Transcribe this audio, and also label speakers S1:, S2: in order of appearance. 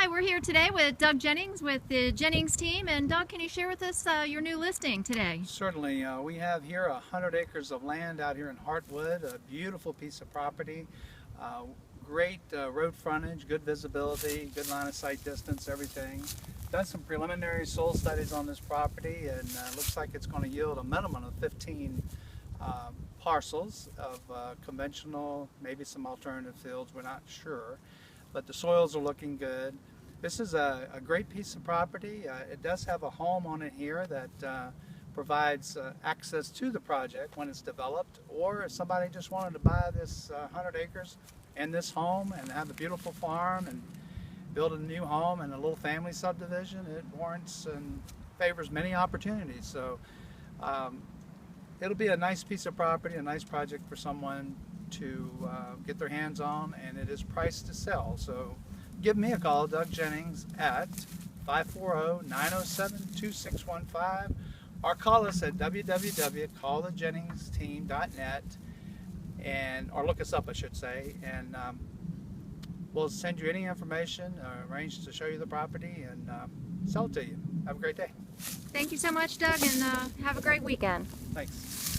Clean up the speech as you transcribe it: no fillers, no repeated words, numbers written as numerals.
S1: Hi, we're here today with Doug Jennings with the Jennings team. And Doug, can you share with us your new listing today?
S2: Certainly. We have here 100 acres of land out here in Heartwood, a beautiful piece of property, great road frontage, good visibility, good line of sight distance, everything. Done some preliminary soil studies on this property, and looks like it's going to yield a minimum of 15 parcels of conventional, maybe some alternative fields, we're not sure. But the soils are looking good. This is a great piece of property. It does have a home on it here that provides access to the project when it's developed, or if somebody just wanted to buy this 100 acres and this home and have a beautiful farm and build a new home and a little family subdivision, it warrants and favors many opportunities. So it'll be a nice piece of property, a nice project for someone to get their hands on, and it is priced to sell. So give me a call, Doug Jennings, at 540-907-2615, or call us at www.callthejenningsteam.net, and or look us up, I should say, and we'll send you any information, arrange to show you the property, and sell it to you. Have a great day.
S1: Thank you so much, Doug, and have a great weekend.
S2: Thanks.